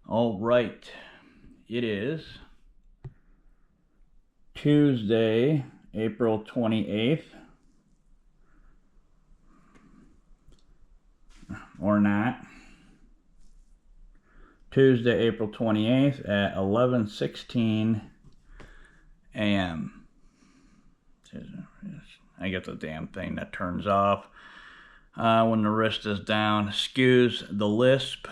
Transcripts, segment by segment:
All right, it is Tuesday, April 28th, or not. Tuesday, April 28th at 11:16 a.m. I get the damn thing that turns off when the wrist is down. Excuse the lisp.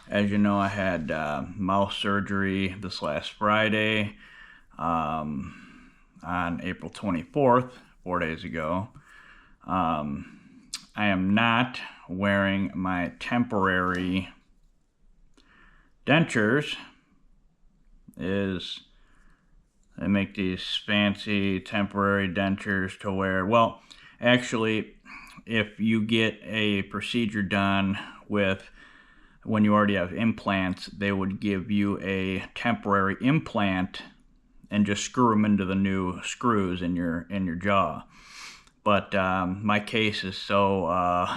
As you know, I had mouth surgery this last Friday on April 24th, 4 days ago. I am not wearing my temporary dentures. They make these fancy temporary dentures to wear. Well, actually, if you get a procedure done when you already have implants, they would give you a temporary implant and just screw them into the new screws in your jaw. But my case is so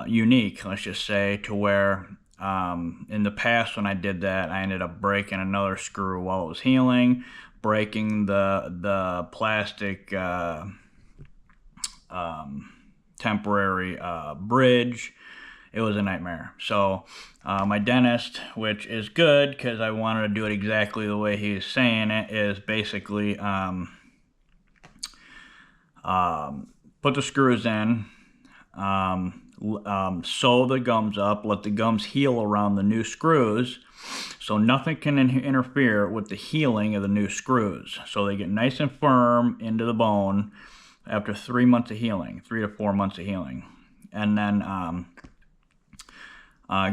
unique, let's just say, to where in the past when I did that, I ended up breaking another screw while it was healing, breaking the plastic temporary bridge. It was a nightmare. So my dentist, which is good because I wanted to do it exactly the way he's saying it, is basically put the screws in, sew the gums up, let the gums heal around the new screws, so nothing can interfere with the healing of the new screws. So they get nice and firm into the bone after 3 months of healing, 3 to 4 months of healing. And then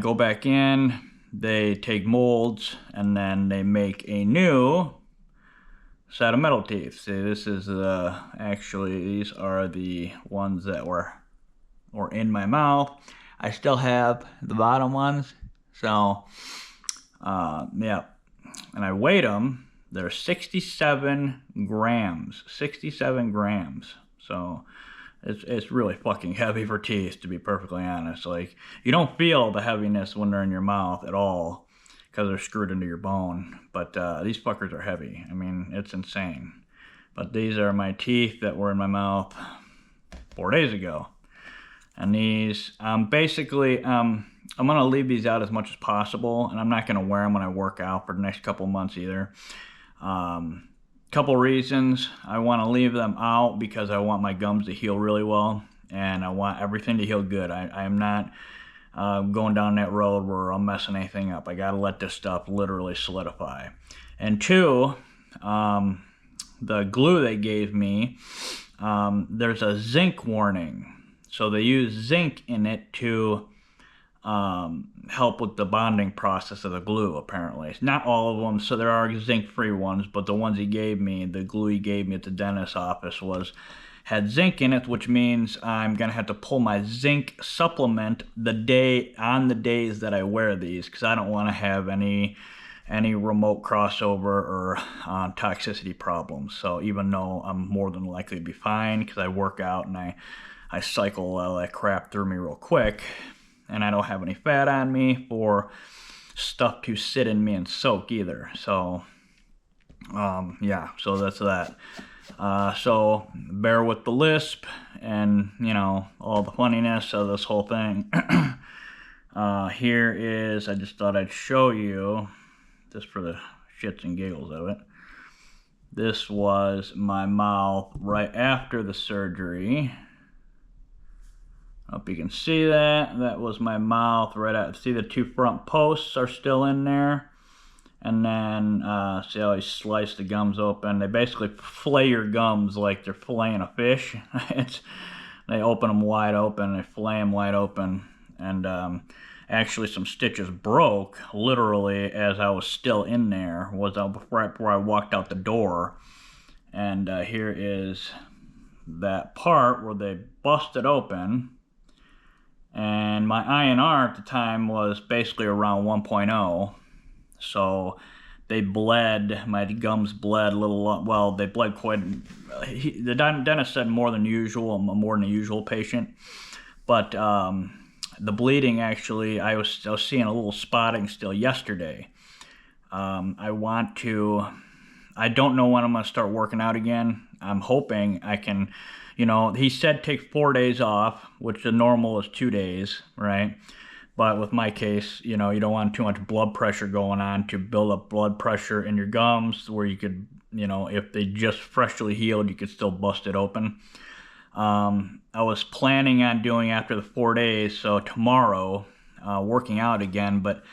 go back in, they take molds, and then they make a new set of metal teeth. See, this is actually, these are the ones that were in my mouth. I still have the bottom ones, so yeah. And I weighed them. They're 67 grams. 67 grams. So it's really fucking heavy for teeth, to be perfectly honest. Like, you don't feel the heaviness when they're in your mouth at all because they're screwed into your bone. But these fuckers are heavy. I mean, it's insane. But these are my teeth that were in my mouth 4 days ago. And these, basically, I'm going to leave these out as much as possible. And I'm not going to wear them when I work out for the next couple months either. Couple reasons. I want to leave them out because I want my gums to heal really well. And I want everything to heal good. I am not going down that road where I'm messing anything up. I got to let this stuff literally solidify. And two, the glue they gave me, there's a zinc warning. So they use zinc in it to help with the bonding process of the glue, apparently. Not all of them, so there are zinc-free ones, but the ones he gave me, the glue he gave me at the dentist's office had zinc in it, which means I'm going to have to pull my zinc supplement on the days that I wear these, because I don't want to have any remote crossover or toxicity problems. So even though I'm more than likely to be fine because I work out and I cycle all that crap through me real quick, and I don't have any fat on me for stuff to sit in me and soak either. So yeah, so that's that. So bear with the lisp and, all the funniness of this whole thing. Here is, I just thought I'd show you, just for the shits and giggles of it. This was my mouth right after the surgery. Hope you can see that. That was my mouth right out. See, the two front posts are still in there. And then, see how I slice the gums open? They basically fillet your gums like they're filleting a fish. They open them wide open, they fillet them wide open. And actually some stitches broke, literally, as I was still in there. Right before I walked out the door. And here is that part where they busted open. And my INR at the time was basically around 1.0. So they bled, my gums bled a little, well, they bled quite, the dentist said more than usual. I'm a more than usual patient. But The bleeding, actually, I was seeing a little spotting still yesterday. I don't know when I'm going to start working out again. I'm hoping I can, he said take 4 days off, which the normal is 2 days, right? But with my case, you don't want too much blood pressure going on to build up blood pressure in your gums where you could, if they just freshly healed, you could still bust it open. I was planning on doing after the 4 days, so tomorrow, working out again, but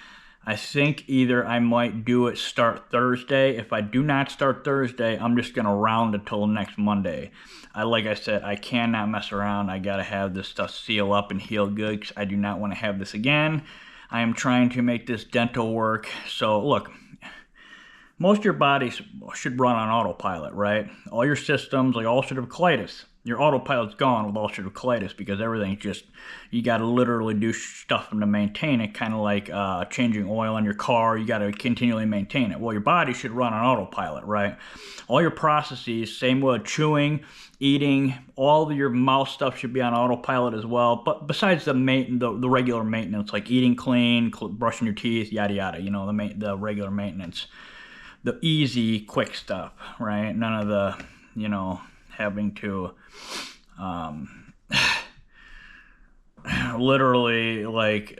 I think either I might do it start Thursday. If I do not start Thursday, I'm just going to round until next Monday. Like I said, I cannot mess around. I got to have this stuff seal up and heal good because I do not want to have this again. I am trying to make this dental work. So look, most of your body should run on autopilot, right? All your systems, like ulcerative colitis, your autopilot's gone with ulcerative colitis because everything's just, you got to literally do stuff to maintain it, kind of like changing oil in your car. You got to continually maintain it. Well, your body should run on autopilot, right? All your processes, same with chewing, eating, all of your mouth stuff should be on autopilot as well. But besides the regular maintenance, like eating clean, brushing your teeth, yada yada, the regular maintenance, the easy, quick stuff, right? None of the, having to literally like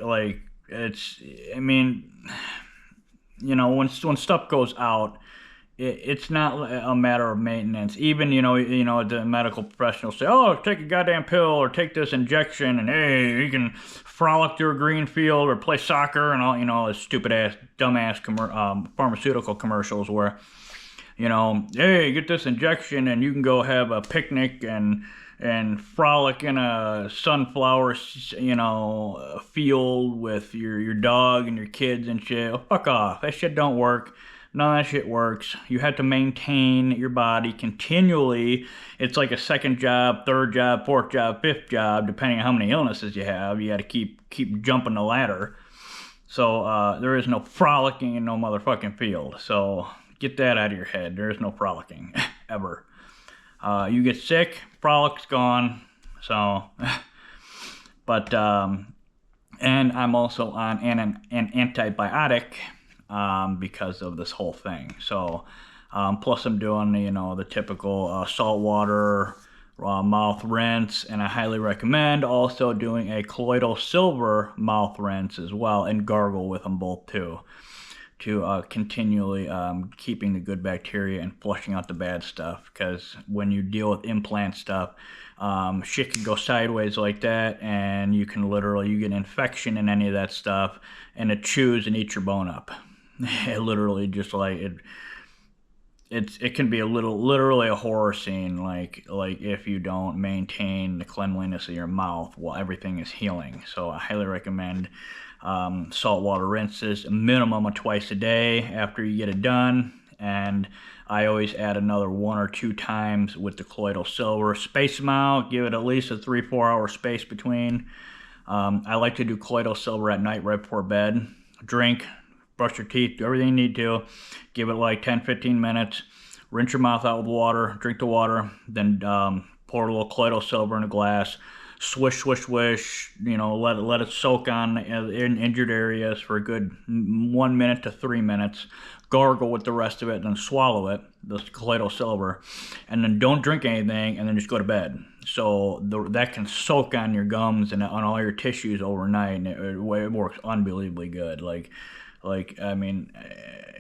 it's, I mean, when stuff goes out, it's not a matter of maintenance. Even the medical professionals say, oh, take a goddamn pill or take this injection and hey, you can frolic through a green field or play soccer and all, stupid ass dumbass pharmaceutical commercials where hey, get this injection and you can go have a picnic and frolic in a sunflower, field with your dog and your kids and shit. Oh, fuck off. That shit don't work. None of that shit works. You have to maintain your body continually. It's like a second job, third job, fourth job, fifth job, depending on how many illnesses you have. You got to keep jumping the ladder. So there is no frolicking in no motherfucking field. So get that out of your head. There is no frolicking, ever. You get sick, frolic's gone. So, but, and I'm also on an antibiotic because of this whole thing. So, plus I'm doing, the typical salt water, mouth rinse, and I highly recommend also doing a colloidal silver mouth rinse as well, and gargle with them both too, to continually keeping the good bacteria and flushing out the bad stuff. Because when you deal with implant stuff, shit can go sideways like that, and you can you get an infection in any of that stuff, and it chews and eats your bone up. It literally just like it can be literally a horror scene, like if you don't maintain the cleanliness of your mouth while everything is healing. So I highly recommend saltwater rinses, a minimum of twice a day after you get it done. And I always add another 1 or 2 times with the colloidal silver. Space them out, give it at least a 3-4 hour space between. I like to do colloidal silver at night right before bed. Drink, brush your teeth, do everything you need to. Give it like 10-15 minutes. Rinse your mouth out with water, drink the water, then pour a little colloidal silver in a glass. Swish, swish, swish, let it soak on in injured areas for a good 1 minute to 3 minutes. Gargle with the rest of it, then swallow it, the colloidal silver, and then don't drink anything, and then just go to bed. So that can soak on your gums and on all your tissues overnight, and it works unbelievably good. I mean,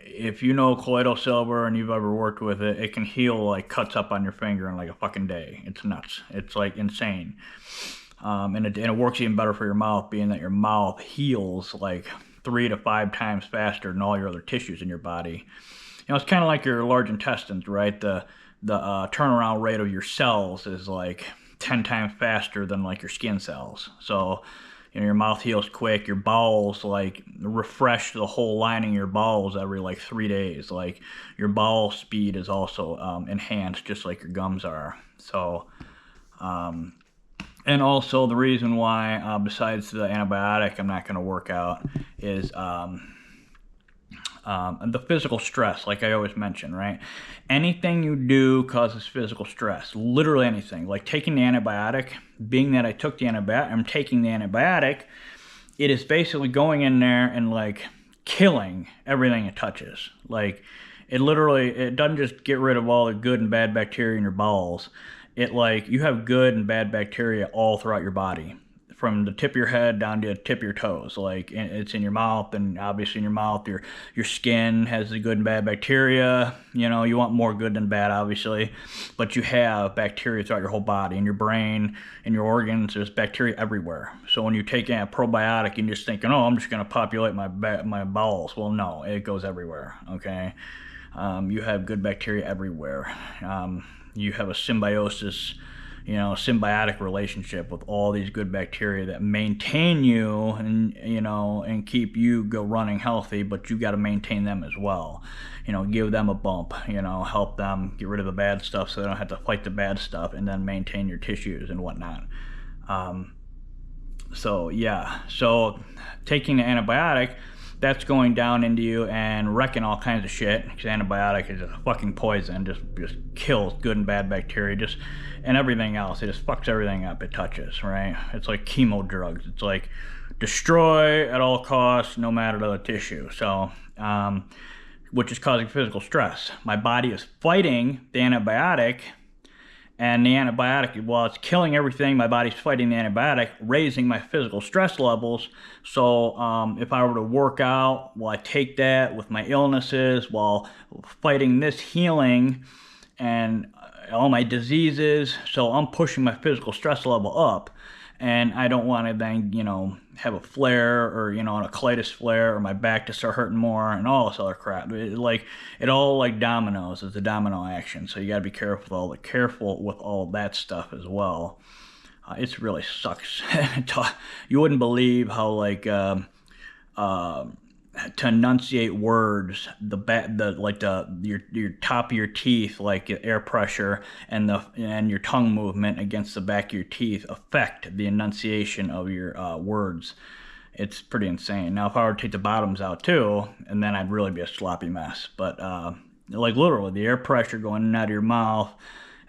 if you know colloidal silver and you've ever worked with it, it can heal like cuts up on your finger in like a fucking day. It's nuts. It's like insane. And it works even better for your mouth, being that your mouth heals like 3 to 5 times faster than all your other tissues in your body. It's kind of like your large intestines, right? The turnaround rate of your cells is like 10 times faster than like your skin cells. So, your mouth heals quick. Your bowels like refresh the whole lining of your bowels every like 3 days. Like your bowel speed is also enhanced, just like your gums are. So, and also the reason why, besides the antibiotic, I'm not going to work out is the physical stress, like I always mention, right? Anything you do causes physical stress. Literally anything. Like taking the antibiotic, being that I took the antibiotic, I'm taking the antibiotic, it is basically going in there and like killing everything it touches. Like it doesn't just get rid of all the good and bad bacteria in your bowels. It like you have good and bad bacteria all throughout your body, from the tip of your head down to the tip of your toes. Like it's in your mouth, and obviously in your mouth, your skin has the good and bad bacteria. You know, you want more good than bad, obviously, but you have bacteria throughout your whole body, in your brain, in your organs. There's bacteria everywhere. So when you take in a probiotic, you're just thinking, oh, I'm just gonna populate my bowels. Well, no, it goes everywhere. Okay, you have good bacteria everywhere. You have a symbiosis, symbiotic relationship with all these good bacteria that maintain you and keep you go running healthy, but you got to maintain them as well. Give them a bump, help them get rid of the bad stuff so they don't have to fight the bad stuff, and then maintain your tissues and whatnot. So taking the antibiotic, that's going down into you and wrecking all kinds of shit, because antibiotic is a fucking poison. Just kills good and bad bacteria, and everything else. It just fucks everything up it touches, right? It's like chemo drugs. It's like destroy at all costs, no matter the tissue. So which is causing physical stress. My body is fighting the antibiotic, and the antibiotic, while it's killing everything, my body's fighting the antibiotic, raising my physical stress levels. So if I were to work out while I take that with my illnesses, while fighting this healing and all my diseases, so I'm pushing my physical stress level up. And I don't want to then, have a flare or, an colitis flare, or my back to start hurting more and all this other crap. It all like dominoes. It's a domino action. So you got to be careful with all that stuff as well. It really sucks. You wouldn't believe how to enunciate words, your top of your teeth, like air pressure and your tongue movement against the back of your teeth affect the enunciation of your words. It's pretty insane. Now, if I were to take the bottoms out too, and then I'd really be a sloppy mess. But literally, the air pressure going in and out of your mouth,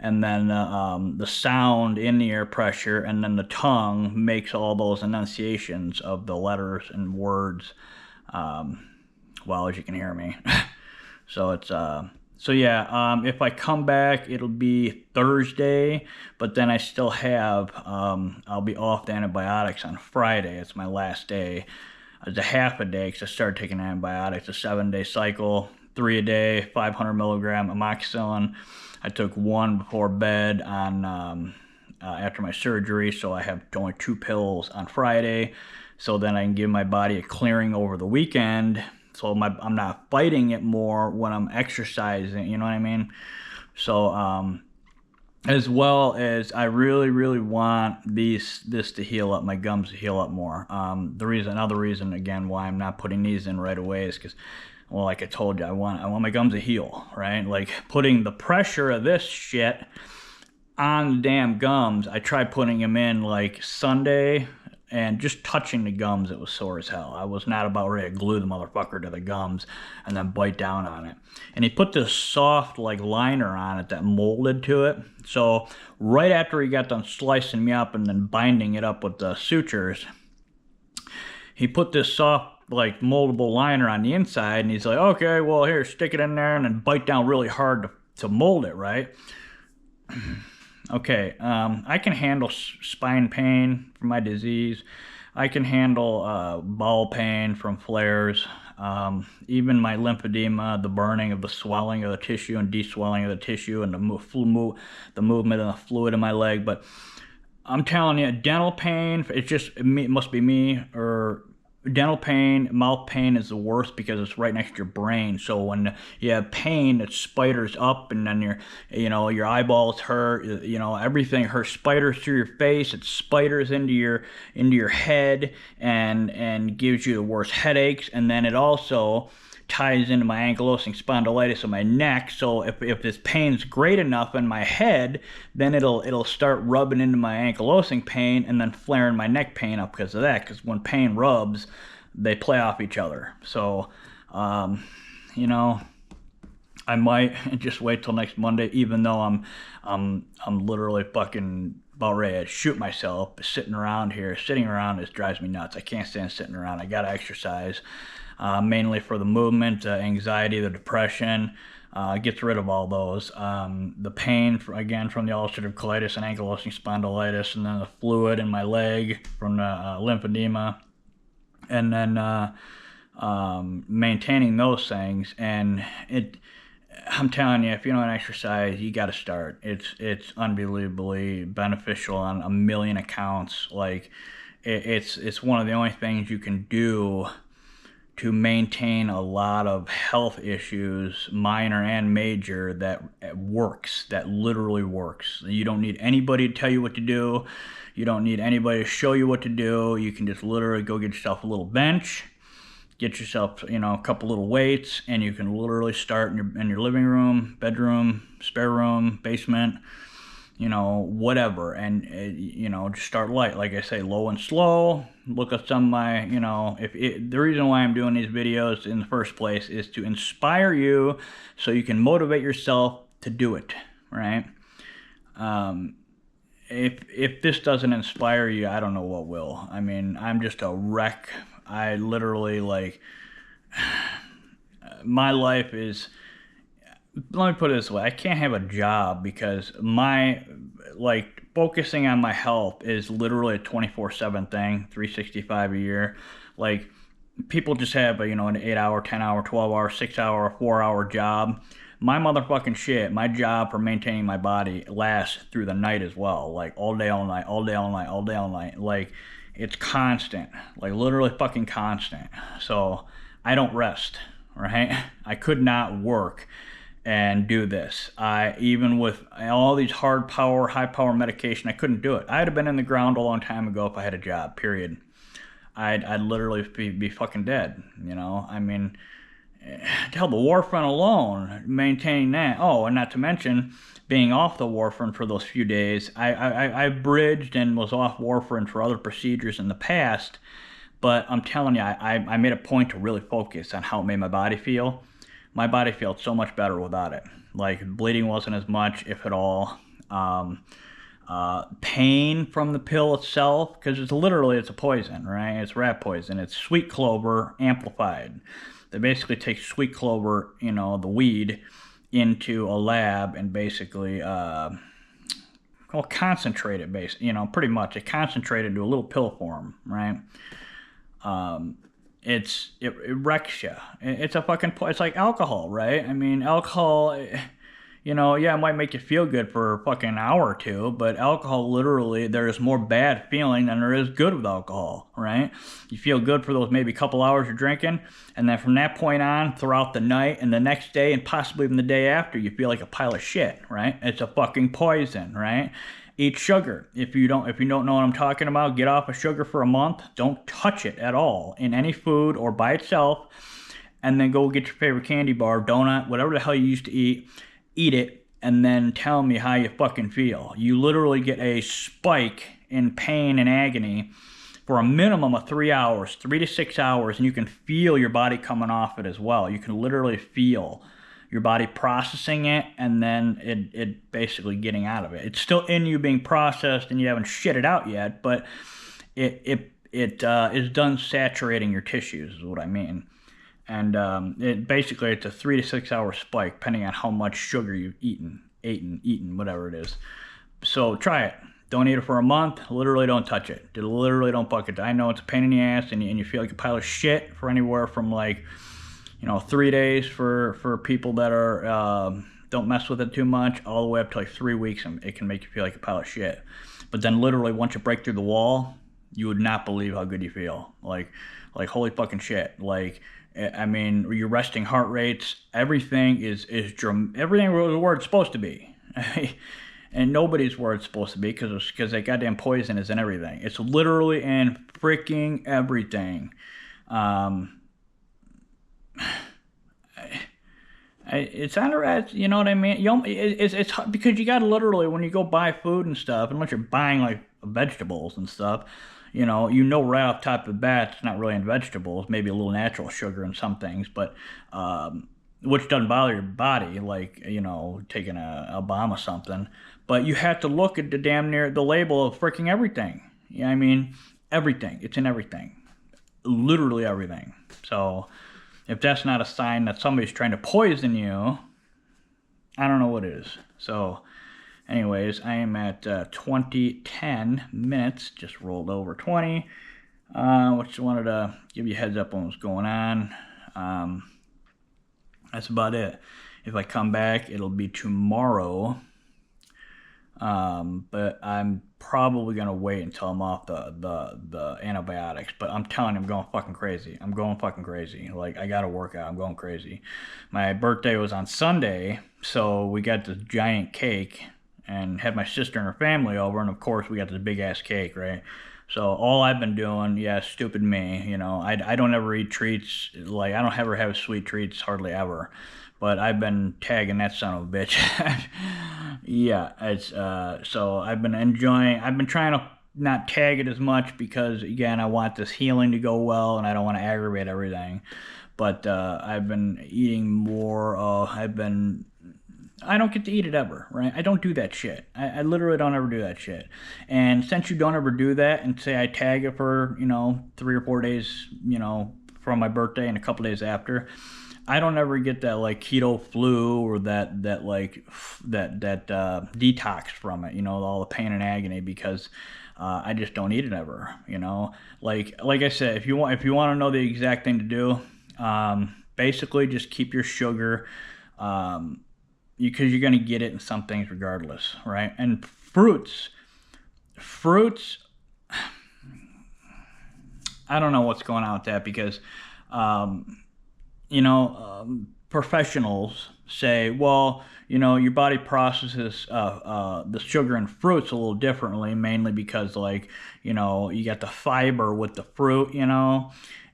and then the sound in the air pressure, and then the tongue makes all those enunciations of the letters and words. Well, as you can hear me. So it's if I come back, it'll be Thursday, but then I still have I'll be off the antibiotics on Friday. It's my last day. It's a half a day because I started taking antibiotics. A 7-day cycle, 3 a day, 500 milligram amoxicillin. I took one before bed on after my surgery, so I have only 2 pills on Friday. So then I can give my body a clearing over the weekend, so I'm not fighting it more when I'm exercising, you know what I mean? So as well as I really, really want this to heal up, my gums to heal up more. Another reason again why I'm not putting these in right away is because, well, like I told you, I want my gums to heal, right? Like putting the pressure of this shit on the damn gums. I tried putting them in like Sunday, and just touching the gums, it was sore as hell. I was not about ready to glue the motherfucker to the gums and then bite down on it. And he put this soft like liner on it that molded to it. So right after he got done slicing me up and then binding it up with the sutures, he put this soft like moldable liner on the inside, and he's like, okay, well, here, stick it in there and then bite down really hard to mold it, right? Okay, I can handle spine pain from my disease. I can handle bowel pain from flares. Even my lymphedema, the burning of the swelling of the tissue and deswelling of the tissue, and the movement of the fluid in my leg. But I'm telling you, dental pain, it must be me, or dental pain, mouth pain is the worst because it's right next to your brain. So when you have pain, it spiders up, and then your eyeballs hurt, everything hurts, spiders through your face, it spiders into your head and gives you the worst headaches. And then it also ties into my ankylosing spondylitis in my neck. So if this pain's great enough in my head, then it'll start rubbing into my ankylosing pain and then flaring my neck pain up because of that. Because when pain rubs, they play off each other. So I might just wait till next Monday, even though I'm literally fucking about ready to shoot myself. Sitting around here, sitting around, this drives me nuts. I can't stand sitting around. I gotta exercise, mainly for the movement, anxiety, the depression. Gets rid of all those. The pain, again, from the ulcerative colitis and ankylosing spondylitis, and then the fluid in my leg from the lymphedema, and then maintaining those things. And I'm telling you, if you don't exercise, you got to start. It's unbelievably beneficial on a million accounts. Like it's one of the only things you can do to maintain a lot of health issues, minor and major, that works, that literally works. You don't need anybody to tell you what to do. You don't need anybody to show you what to do. You can just literally go get yourself a little bench, get yourself, a couple little weights, and you can literally start in your living room, bedroom, spare room, basement, whatever. And, just start light. Like I say, low and slow. Look at some of my, the reason why I'm doing these videos in the first place is to inspire you so you can motivate yourself to do it, right? If this doesn't inspire you, I don't know what will. I mean, I'm just a wreck. I literally, my life is, let me put it this way, I can't have a job because focusing on my health is literally a 24/7 thing, 365 a year. Like, people just have an 8-hour, 10-hour, 12-hour, 6-hour, 4-hour job. My motherfucking shit, my job for maintaining my body lasts through the night as well. Like, all day, all night, all day, all night, all day, all night. Like, it's constant, like literally fucking constant. So I don't rest, right? I could not work and do this. Even with all these high power medication, I couldn't do it. I'd have been in the ground a long time ago if I had a job, period. I'd literally be fucking dead, I mean, hell, the warfarin alone, maintaining that. Oh, and not to mention being off the warfarin for those few days. I bridged and was off warfarin for other procedures in the past, but I'm telling you, I made a point to really focus on how it made my body feel. My body felt so much better without it. Like, bleeding wasn't as much, if at all. Pain from the pill itself, because it's a poison, right? It's rat poison. It's sweet clover amplified. They basically take sweet clover, the weed, into a lab and basically concentrate it, pretty much. It concentrated into a little pill form, right? It wrecks you. It's like alcohol, right? I mean, alcohol, yeah, it might make you feel good for a fucking hour or two, but alcohol, literally, there is more bad feeling than there is good with alcohol, right? You feel good for those maybe couple hours you're drinking, and then from that point on, throughout the night and the next day and possibly even the day after, you feel like a pile of shit, right? It's a fucking poison, right? Eat sugar. If you don't know what I'm talking about, get off of sugar for a month. Don't touch it at all in any food or by itself, and then go get your favorite candy bar, donut, whatever the hell you used to eat it, and then tell me how you fucking feel. You literally get a spike in pain and agony for a minimum of 3 hours, 3 to 6 hours, and you can feel your body coming off it as well. You can literally feel your body processing it, and then it basically getting out of it. It's still in you being processed, and you haven't shit it out yet, but it is done saturating your tissues, is what I mean. And it's a 3 to 6 hour spike, depending on how much sugar you've eaten, whatever it is. So try it. Don't eat it for a month. Literally don't touch it. Literally don't fuck it. I know it's a pain in the ass, and you feel like a pile of shit for anywhere from 3 days for people that are don't mess with it too much, all the way up to 3 weeks, and it can make you feel like a pile of shit. But then literally once you break through the wall, you would not believe how good you feel. Like holy fucking shit. I mean, your resting heart rates, everything everything where it's supposed to be. And nobody's where it's supposed to be because that goddamn poison is in everything. It's literally in freaking everything. It's under, you know what I mean? It's because you gotta literally, when you go buy food and stuff, unless you're buying vegetables and stuff, right off top of the bat, it's not really in vegetables, maybe a little natural sugar in some things, but which doesn't bother your body, like, taking a bomb or something. But you have to look at the damn near the label of freaking everything. Yeah, I mean, everything. It's in everything, literally everything. So if that's not a sign that somebody's trying to poison you, I don't know what is. So, anyways, I am at 10 minutes, just rolled over 20. Just wanted to give you a heads up on what's going on. That's about it. If I come back, it'll be tomorrow. But I'm probably gonna wait until I'm off the antibiotics. But I'm telling you, I'm going fucking crazy. I'm going fucking crazy. Like, I gotta work out. I'm going crazy. My birthday was on Sunday, so we got this giant cake and had my sister and her family over, and of course we got this big ass cake, right? So all I've been doing, yeah, stupid me, I don't ever eat treats. Like, I don't ever have sweet treats, hardly ever. But I've been tagging that son of a bitch. Yeah, it's so I've been trying to not tag it as much because, again, I want this healing to go well and I don't want to aggravate everything. But I've been eating more. I don't get to eat it ever, right? I don't do that shit. I literally don't ever do that shit. And since you don't ever do that, and say I tag it for 3 or 4 days, from my birthday and a couple days after, I don't ever get that like keto flu or that like that detox from it, all the pain and agony, because I just don't eat it ever. Like I said, if you want to know the exact thing to do, basically just keep your sugar, because you're gonna get it in some things regardless, right? And fruits, I don't know what's going on with that, because professionals say, well, your body processes the sugar in fruits a little differently, mainly because, like, you got the fiber with the fruit,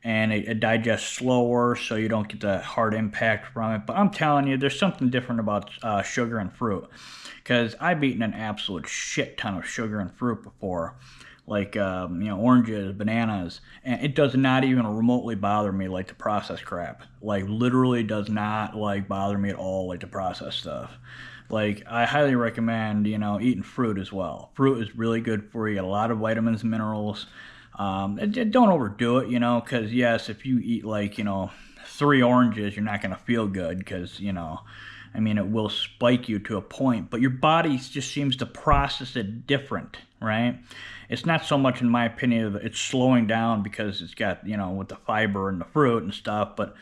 and it digests slower, so you don't get the hard impact from it. But I'm telling you, there's something different about sugar and fruit, because I've eaten an absolute shit ton of sugar and fruit before, like oranges, bananas, and it does not even remotely bother me like the processed crap. Like, literally does not like bother me at all like the processed stuff. Like, I highly recommend eating fruit as well. Fruit is really good for you. A lot of vitamins and minerals. Don't overdo it, because yes, if you eat like 3 oranges, you're not gonna feel good, because I mean, it will spike you to a point, but your body just seems to process it different, right? It's not so much, in my opinion, it's slowing down because it's got, with the fiber and the fruit and stuff, but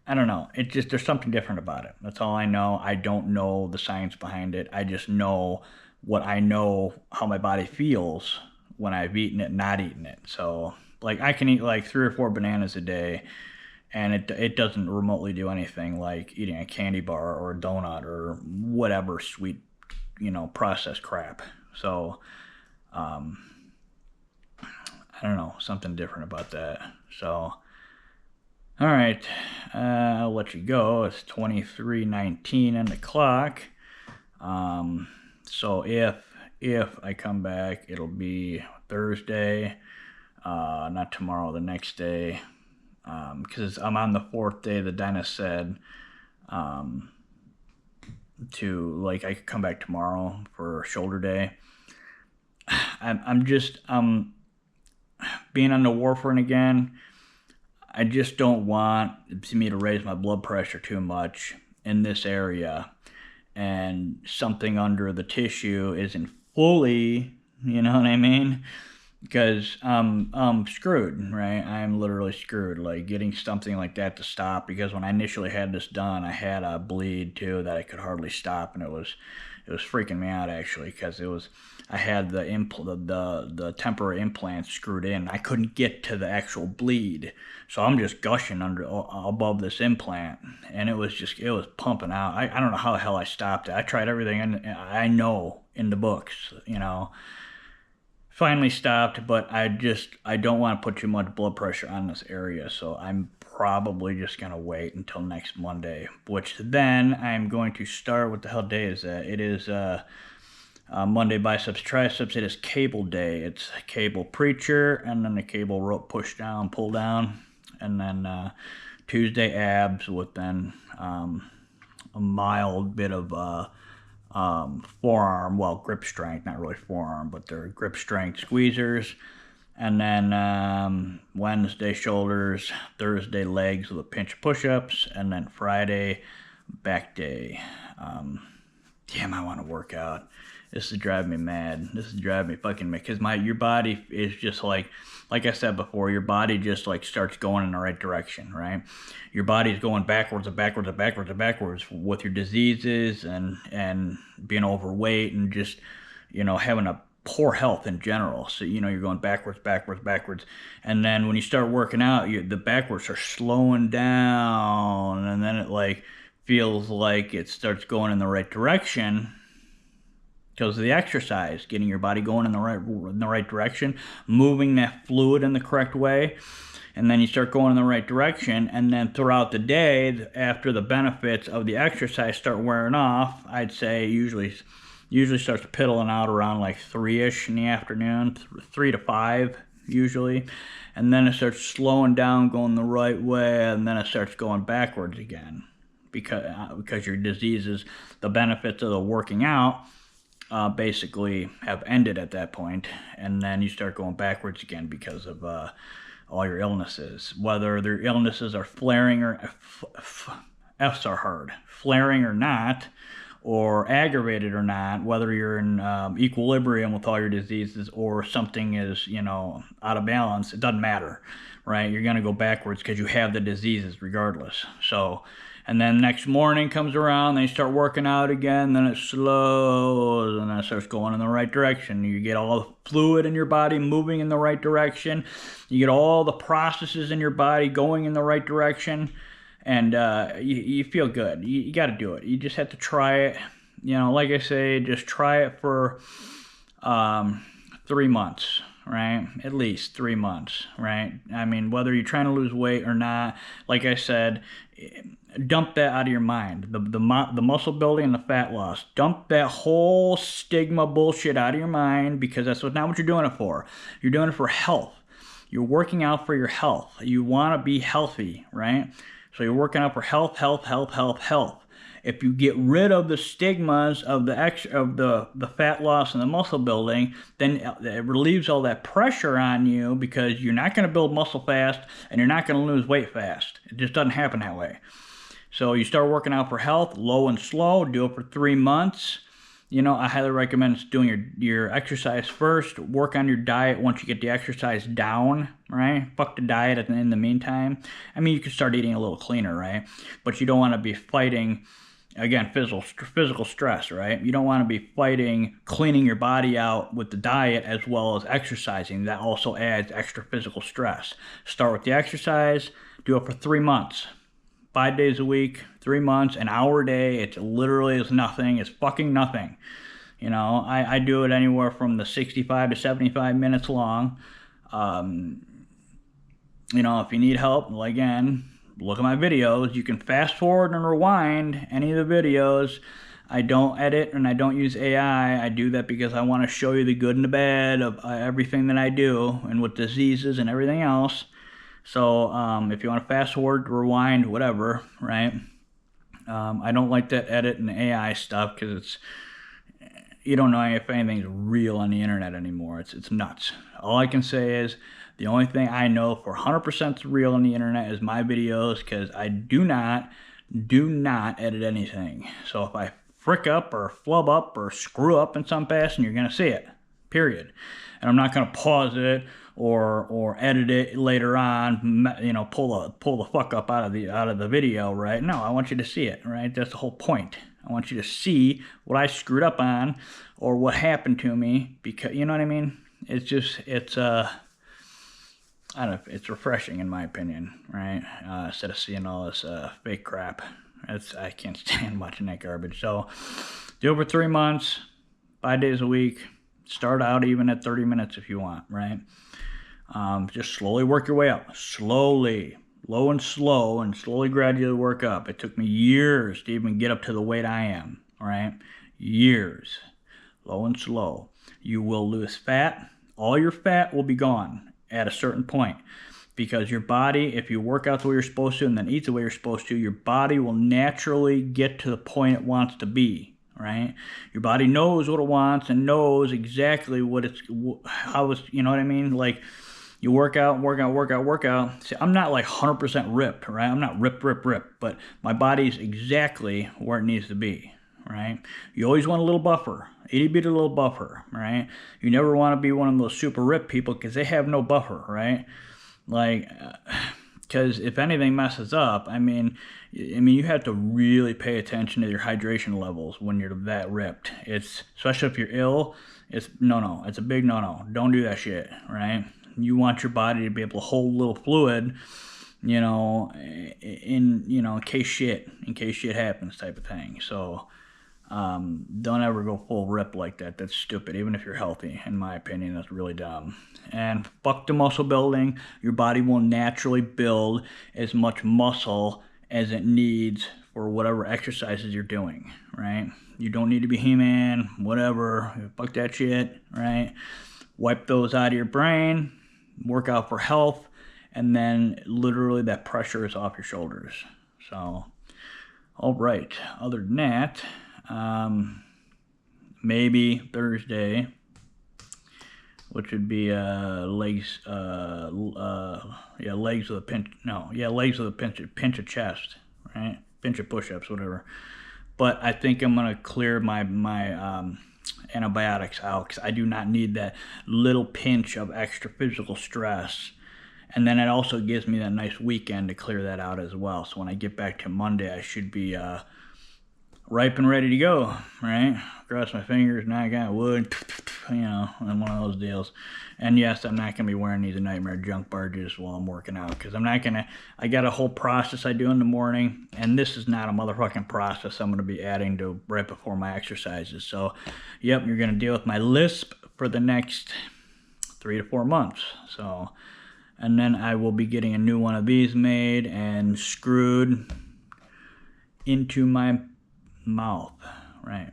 I don't know. It just, there's something different about it. That's all I know. I don't know the science behind it. I just know what I know, how my body feels when I've eaten it, not eaten it. So, like, I can eat like 3 or 4 bananas a day, and it doesn't remotely do anything like eating a candy bar or a donut or whatever sweet, processed crap. So, I don't know, something different about that. So, all right, I'll let you go. It's 23:19 on the clock. So if I come back, it'll be Thursday, not tomorrow, the next day. Because I'm on the 4th day. The dentist said to, like, I could come back tomorrow for shoulder day. I'm just being on the warfarin again. I just don't want me to raise my blood pressure too much in this area, and something under the tissue isn't fully, you know what I mean? Because I'm screwed, right? I'm literally screwed. Like, getting something like that to stop, because when I initially had this done, I had a bleed too that I could hardly stop, and it was freaking me out, actually, because I had the temporary implant screwed in. I couldn't get to the actual bleed, so I'm just gushing above this implant, and it was pumping out. I don't know how the hell I stopped it. I tried everything I know in the books, Finally stopped, but I don't want to put too much blood pressure on this area, so I'm probably just going to wait until next Monday, which then I'm going to start. What the hell day is that? It is Monday biceps, triceps. It is cable day. It's cable preacher, and then the cable rope push down, pull down, and then Tuesday abs with then a mild bit of forearm, well, grip strength, not really forearm, but they're grip strength squeezers. And then Wednesday shoulders, Thursday legs with a pinch of push-ups, and then Friday back day. Damn, I want to work out. This is driving me mad. This is driving me fucking mad, because your body is just like I said before, your body just like starts going in the right direction, right? Your body's going backwards and backwards and backwards and backwards with your diseases and being overweight and just, having a poor health in general. So, you're going backwards, backwards, backwards. And then when you start working out, the backwards are slowing down, and then it like feels like it starts going in the right direction because of the exercise, getting your body going in the right direction, moving that fluid in the correct way. And then you start going in the right direction, and then throughout the day, after the benefits of the exercise start wearing off, I'd say usually starts piddling out around like 3-ish in the afternoon, 3 to 5 usually. And then it starts slowing down, going the right way, and then it starts going backwards again. Because your diseases, the benefits of the working out, basically have ended at that point, and then you start going backwards again because of all your illnesses. Whether their illnesses are flaring or F's are hard, flaring or not, or aggravated or not, whether you're in equilibrium with all your diseases or something is, out of balance, it doesn't matter, right? You're going to go backwards because you have the diseases regardless. So, and then next morning comes around, then you start working out again, then it slows, and then it starts going in the right direction. You get all the fluid in your body moving in the right direction. You get all the processes in your body going in the right direction, and you feel good. You got to do it. You just have to try it. Like I say, just try it for 3 months. Right? At least 3 months, right? I mean, whether you're trying to lose weight or not, like I said, dump that out of your mind. The muscle building and the fat loss. Dump that whole stigma bullshit out of your mind, because that's not what you're doing it for. You're doing it for health. You're working out for your health. You want to be healthy, right? So you're working out for health, health, health, health, health. If you get rid of the stigmas of the fat loss and the muscle building, then it relieves all that pressure on you, because you're not going to build muscle fast and you're not going to lose weight fast. It just doesn't happen that way. So you start working out for health, low and slow. Do it for 3 months. I highly recommend doing your exercise first. Work on your diet once you get the exercise down, right? Fuck the diet in the meantime. I mean, you can start eating a little cleaner, right? But you don't want to be fighting, again, physical stress, right? You don't want to be fighting cleaning your body out with the diet as well as exercising. That also adds extra physical stress. Start with the exercise. Do it for 3 months. 5 days a week, 3 months, an hour a day. It literally is nothing. It's fucking nothing. I do it anywhere from the 65 to 75 minutes long. If you need help, well, again, look at my videos. You can fast forward and rewind any of the videos. I don't edit and I don't use AI. I do that because I want to show you the good and the bad of everything that I do, and with diseases and everything else. So if you want to fast forward, rewind, whatever, right? I don't like that edit and AI stuff, because you don't know if anything's real on the internet anymore. It's nuts. All I can say is the only thing I know for 100% real on the internet is my videos, because I do not edit anything. So if I frick up or flub up or screw up in some fashion, you're going to see it, period. And I'm not going to pause it or edit it later on, pull the fuck up out of the video, right? No, I want you to see it, right? That's the whole point. I want you to see what I screwed up on or what happened to me, because, you know what I mean? It's I don't know, it's refreshing in my opinion, right? Instead of seeing all this fake crap. I can't stand watching that garbage. So do it for 3 months, 5 days a week. Start out even at 30 minutes if you want, right? Just slowly work your way up. Slowly, low and slow, and slowly gradually work up. It took me years to even get up to the weight I am, all right? Years. Low and slow. You will lose fat. All your fat will be gone at a certain point. because your body, if you work out the way you're supposed to and then eat the way you're supposed to, your body will naturally get to the point it wants to be, right? Your body knows what it wants and knows exactly what it's, how it's, you know what I mean? Like, you work out. See, I'm not like 100% ripped, right? I'm not ripped, but my body's exactly where it needs to be, right? You always want a little buffer, itty bitty little buffer, right? You never want to be one of those super ripped people because they have no buffer, right? Like, because if anything messes up, I mean, you have to really pay attention to your hydration levels when you're that ripped. It's, especially if you're ill, it's no, it's a big no. Don't do that shit, right? You want your body to be able to hold a little fluid, you know, in case shit happens, type of thing. So don't ever go full rip like that. That's stupid. Even if you're healthy, in my opinion, that's really dumb. And fuck the muscle building. Your body will naturally build as much muscle as it needs for whatever exercises you're doing, right? You don't need to be He-Man, whatever. Fuck that shit, right? Wipe those out of your brain. Work out for health, and then literally that pressure is off your shoulders. So, all right. Other than that, maybe Thursday, which would be legs with a pinch of chest, right? Pinch of push-ups, whatever. But I think I'm gonna clear my antibiotics out because I do not need that little pinch of extra physical stress. And then it also gives me that nice weekend to clear that out as well. So when I get back to Monday, I should be ripe and ready to go, right? Cross my fingers, knock on wood, you know, and one of those deals. And yes, I'm not going to be wearing these nightmare junk barges while I'm working out because I got a whole process I do in the morning, and this is not a motherfucking process I'm going to be adding to right before my exercises. So, yep, you're going to deal with my lisp for the next 3 to 4 months. So, and then I will be getting a new one of these made and screwed into my mouth, right?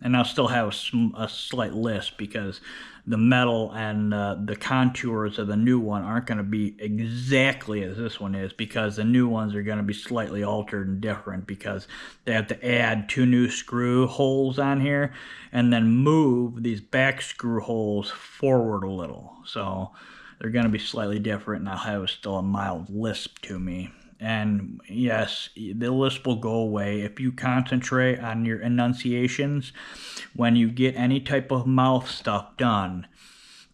And I'll still have a slight lisp because the metal and the contours of the new one aren't going to be exactly as this one is, because the new ones are going to be slightly altered and different because they have to add 2 new screw holes on here and then move these back screw holes forward a little. So they're going to be slightly different, and I'll have still a mild lisp to me. And yes, the lisp will go away if you concentrate on your enunciations when you get any type of mouth stuff done.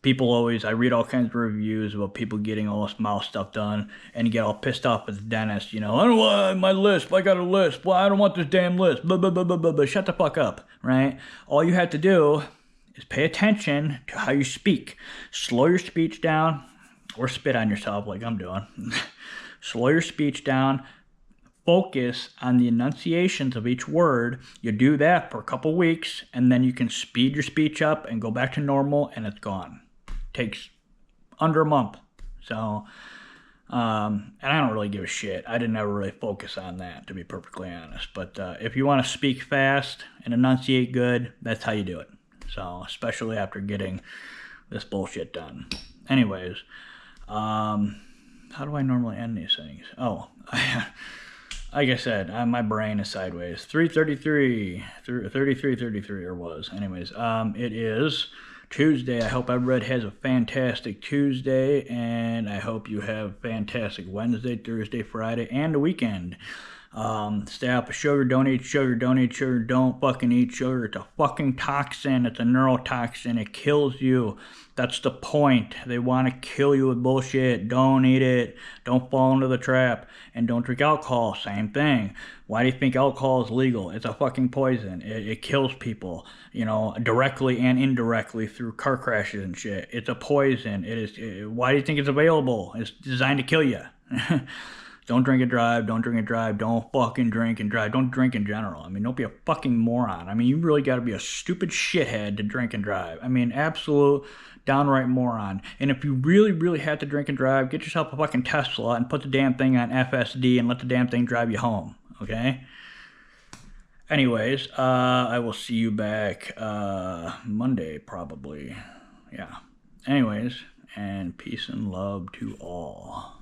I read all kinds of reviews about people getting all this mouth stuff done, and you get all pissed off at the dentist, you know, I don't want my lisp, I got a lisp, well, I don't want this damn lisp, blah, blah, blah, blah, blah, blah. Shut the fuck up, right? All you have to do is pay attention to how you speak. Slow your speech down, or spit on yourself like I'm doing. Slow your speech down. Focus on the enunciations of each word. You do that for a couple weeks, and then you can speed your speech up and go back to normal, and it's gone. Takes under a month. So, and I don't really give a shit. I didn't ever really focus on that, to be perfectly honest. But if you want to speak fast and enunciate good, that's how you do it. So, especially after getting this bullshit done. Anyways, how do I normally end these things? Oh, like I said, my brain is sideways. 33, or was. Anyways, it is Tuesday. I hope everybody has a fantastic Tuesday, and I hope you have fantastic Wednesday, Thursday, Friday, and the weekend. Stay off of sugar, don't eat sugar, don't fucking eat sugar. It's a fucking toxin, it's a neurotoxin, it kills you. That's the point. They want to kill you with bullshit. Don't eat it. Don't fall into the trap. And don't drink alcohol. Same thing. Why do you think alcohol is legal? It's a fucking poison. It kills people, you know, directly and indirectly through car crashes and shit. It's a poison. Why do you think it's available? It's designed to kill you. Don't drink and drive. Don't fucking drink and drive. Don't drink in general. I mean, don't be a fucking moron. I mean, you really got to be a stupid shithead to drink and drive. I mean, absolute downright moron. And if you really, really have to drink and drive, get yourself a fucking Tesla and put the damn thing on FSD and let the damn thing drive you home. Okay? Anyways, I will see you back Monday, probably. Yeah. Anyways, and peace and love to all.